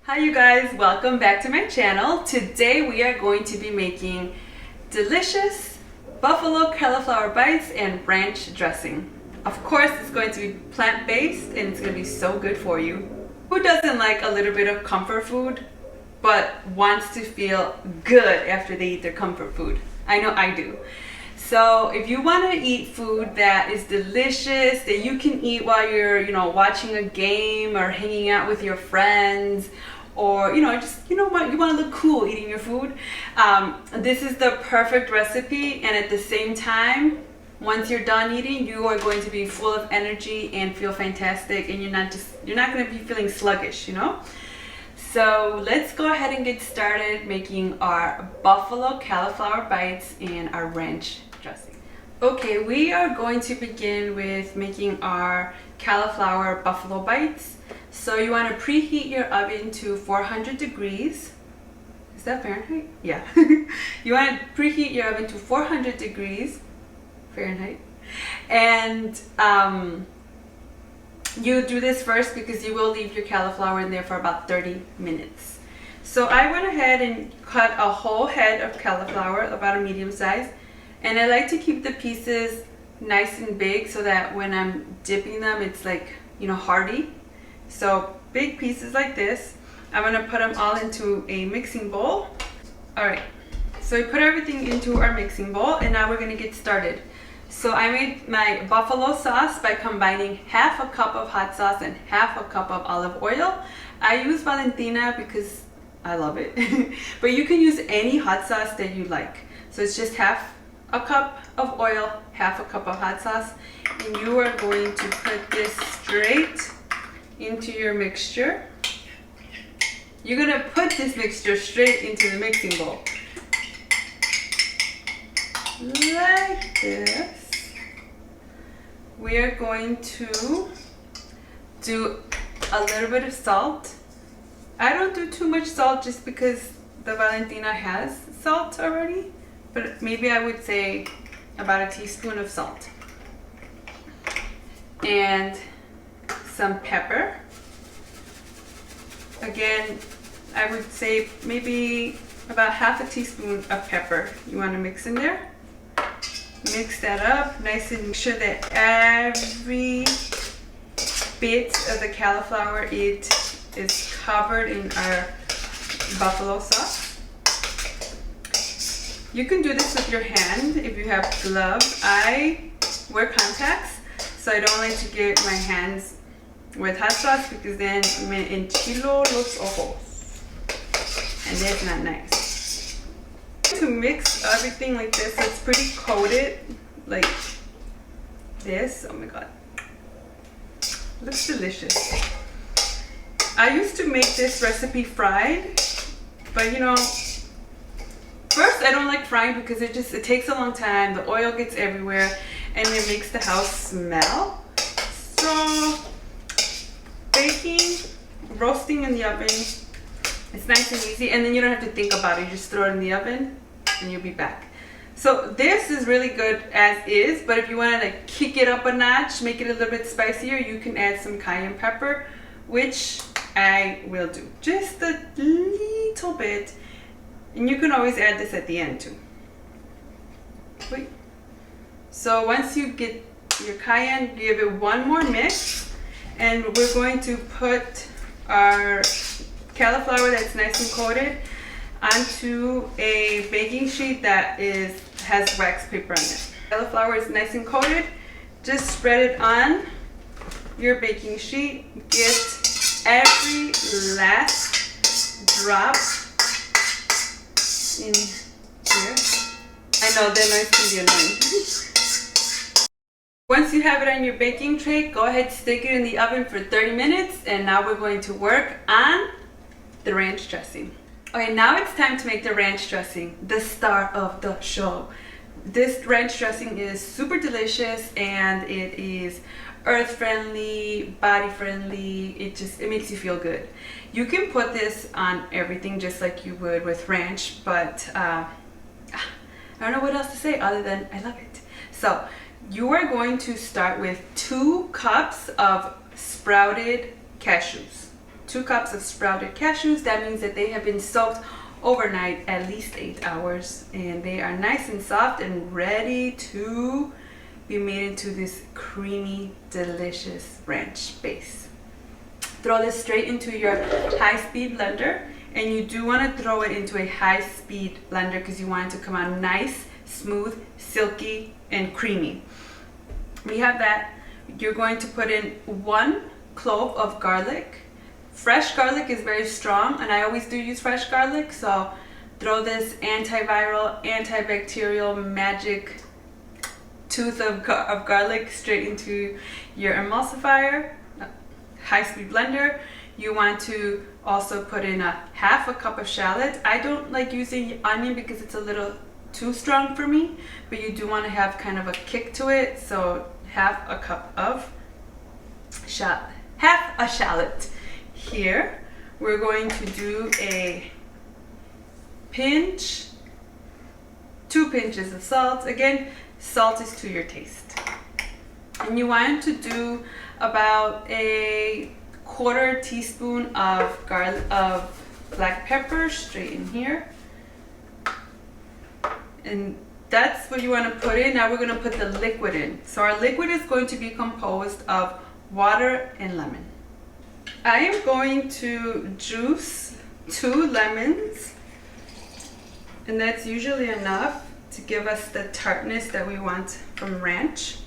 Hi you guys, welcome back to my channel. Today we are going to be making delicious buffalo cauliflower bites and ranch dressing. Of course it's going to be plant-based and it's going to be so good for you. Who doesn't like a little bit of comfort food but wants to feel good after they eat their comfort food? I know I do. So if you want to eat food that is delicious, that you can eat while you're, watching a game or hanging out with your friends, or just what, you want to look cool eating your food, this is the perfect recipe. And at the same time, once you're done eating, you are going to be full of energy and feel fantastic, and you're not going to be feeling sluggish. So let's go ahead and get started making our buffalo cauliflower bites and our ranch dressing. Okay, we are going to begin with making our cauliflower buffalo bites. So you want to preheat your oven to 400 degrees. Is that Fahrenheit? Yeah. You want to preheat your oven to 400 degrees Fahrenheit. And you do this first because you will leave your cauliflower in there for about 30 minutes. So I went ahead and cut a whole head of cauliflower, about a medium size. And I like to keep the pieces nice and big so that when I'm dipping them, it's like, hearty. So big pieces like this. I'm going to put them all into a mixing bowl. All right, so we put everything into our mixing bowl, and now we're going to get started. So I made my buffalo sauce by combining half a cup of hot sauce and half a cup of olive oil. I use Valentina because I love it, but you can use any hot sauce that you like. So it's just half a cup of oil, half a cup of hot sauce, and you are going to put this straight into your mixture. You're going to put this mixture straight into the mixing bowl. Like this. We are going to do a little bit of salt. I don't do too much salt just because the Valentina has salt already, but maybe I would say about a teaspoon of salt. And some pepper. Again, I would say maybe about half a teaspoon of pepper you want to mix in there. Mix that up nice and make sure that every bit of the cauliflower is covered in our buffalo sauce. You can do this with your hand if you have gloves. I wear contacts, so I don't like to get my hands with hot sauce because then me enchilo los ojos, and that's not nice. To mix everything like this, it's pretty coated like this. Oh my god, looks delicious. I used to make this recipe fried, but first I don't like frying because it takes a long time. The oil gets everywhere and it makes the house smell. So baking, roasting in the oven, it's nice and easy, and then you don't have to think about it. You just throw it in the oven and you'll be back. So this is really good as is, but if you want to kick it up a notch, make it a little bit spicier, you can add some cayenne pepper, which I will do just a little bit, and you can always add this at the end too. Wait. So once you get your cayenne, give it one more mix. And we're going to put our cauliflower that's nice and coated onto a baking sheet that has wax paper on it. Cauliflower is nice and coated. Just spread it on your baking sheet. Get every last drop in here. I know that noise can be annoying. Once you have it on your baking tray, go ahead, stick it in the oven for 30 minutes, and now we're going to work on the ranch dressing. Okay, now it's time to make the ranch dressing, the star of the show. This ranch dressing is super delicious, and it is earth-friendly, body-friendly. It makes you feel good. You can put this on everything just like you would with ranch, but I don't know what else to say other than I love it. So you are going to start with 2 cups of sprouted cashews. 2 cups of sprouted cashews. That means that they have been soaked overnight at least 8 hours, and they are nice and soft and ready to be made into this creamy, delicious ranch base. Throw this straight into your high-speed blender, and you do want to throw it into a high-speed blender because you want it to come out nice, smooth, silky, and creamy. We have that. You're going to put in 1 clove of garlic. Fresh garlic is very strong, and I always do use fresh garlic, so throw this antiviral, antibacterial magic tooth of garlic straight into your emulsifier, high-speed blender. You want to also put in half a cup of shallot. I don't like using onion because it's a little too strong for me, but you do want to have kind of a kick to it, so half a cup of half a shallot. Here we're going to do a pinch, 2 pinches of salt. Again, salt is to your taste. And you want to do about a 1/4 teaspoon of black pepper straight in here. And that's what you want to put in. Now we're going to put the liquid in. So our liquid is going to be composed of water and lemon. I am going to juice 2 lemons, and that's usually enough to give us the tartness that we want from ranch.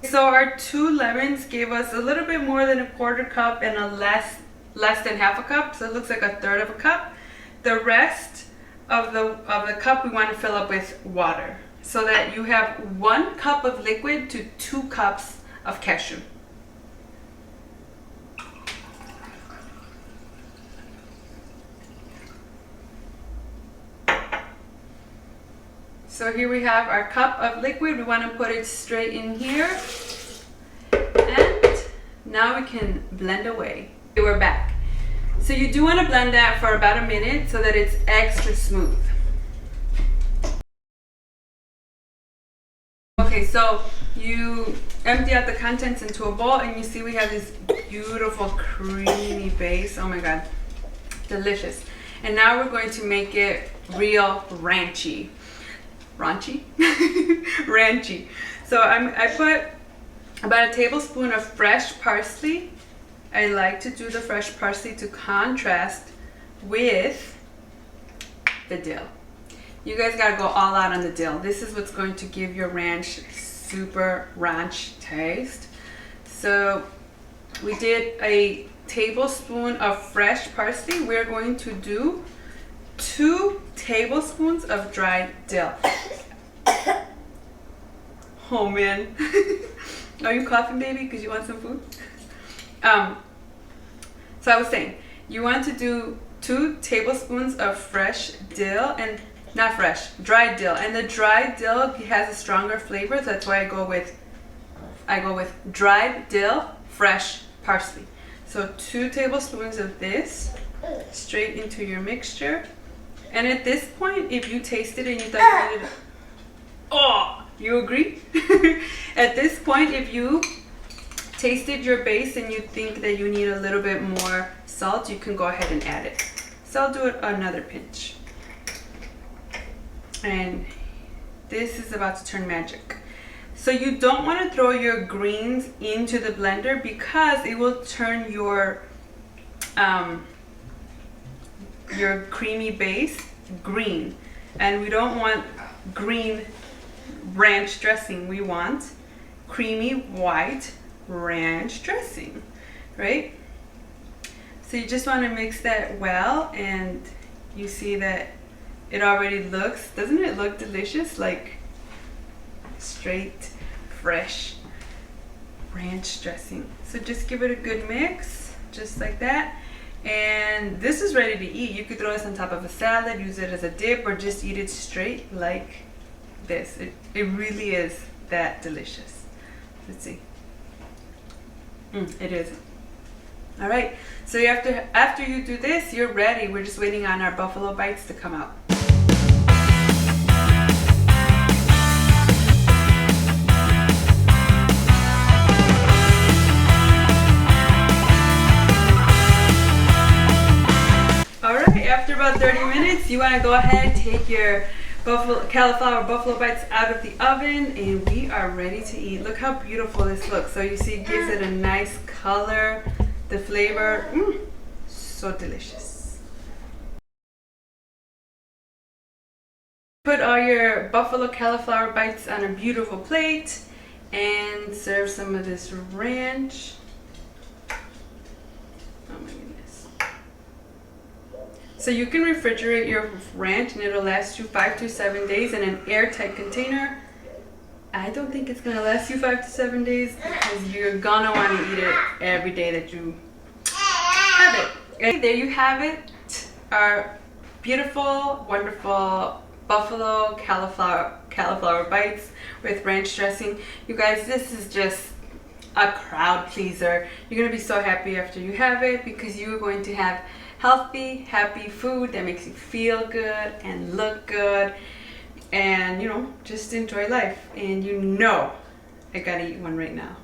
So our 2 lemons gave us a little bit more than a 1/4 cup and a less than half a cup, so it looks like a 1/3 of a cup. The rest of the cup we want to fill up with water, so that you have 1 cup of liquid to 2 cups of cashew. So here we have our cup of liquid. We want to put it straight in here, and now we can blend away. Okay, we're back. So you do want to blend that for about a minute so that it's extra smooth. Okay, so you empty out the contents into a bowl, and you see we have this beautiful creamy base. Oh my god, delicious. And now we're going to make it real ranchy. Ranchy. So I put about a tablespoon of fresh parsley. I like to do the fresh parsley to contrast with the dill. You guys gotta go all out on the dill. This is what's going to give your ranch super ranch taste. So we did a tablespoon of fresh parsley. We're going to do 2 tablespoons of dried dill. Oh man. Are you coughing, baby, because you want some food? So I was saying, you want to do 2 tablespoons of fresh dill, and not fresh, dried dill. And the dried dill has a stronger flavor, so that's why I go with dried dill, fresh parsley. So 2 tablespoons of this straight into your mixture. And at this point, if you tasted it and you thought you needed, oh, you agree? At this point, if you tasted your base and you think that you need a little bit more salt, you can go ahead and add it. So I'll do it another pinch. And this is about to turn magic. So you don't want to throw your greens into the blender because it will turn your creamy base green, and we don't want green ranch dressing. We want creamy white ranch dressing, right? So you just want to mix that well, and you see that it already looks, doesn't it look delicious? Like straight fresh ranch dressing. So just give it a good mix, just like that. And this is ready to eat. You could throw this on top of a salad, use it as a dip, or just eat it straight like this. It really is that delicious. Let's see. It is. All right, so after you do this, you're ready. We're just waiting on our buffalo bites to come out. about 30 minutes. You want to go ahead, take your cauliflower buffalo bites out of the oven, and we are ready to eat. Look how beautiful this looks. So you see, it gives it a nice color, the flavor, so delicious. Put all your buffalo cauliflower bites on a beautiful plate and serve some of this ranch. Oh my goodness. So you can refrigerate your ranch and it'll last you 5 to 7 days in an airtight container. I don't think it's gonna last you 5 to 7 days because you're gonna want to eat it every day that you have it. And there you have it, our beautiful, wonderful buffalo cauliflower bites with ranch dressing. You guys, this is just a crowd pleaser. You're gonna be so happy after you have it because you're going to have healthy, happy food that makes you feel good and look good, and you know, just enjoy life. And you know, I gotta eat one right now.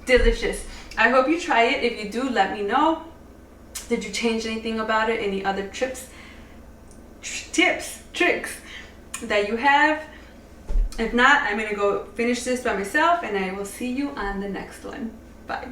Delicious. I hope you try it. If you do, let me know. Did you change anything about it? Any other tips, tricks that you have? If not, I'm gonna go finish this by myself and I will see you on the next one. Bye.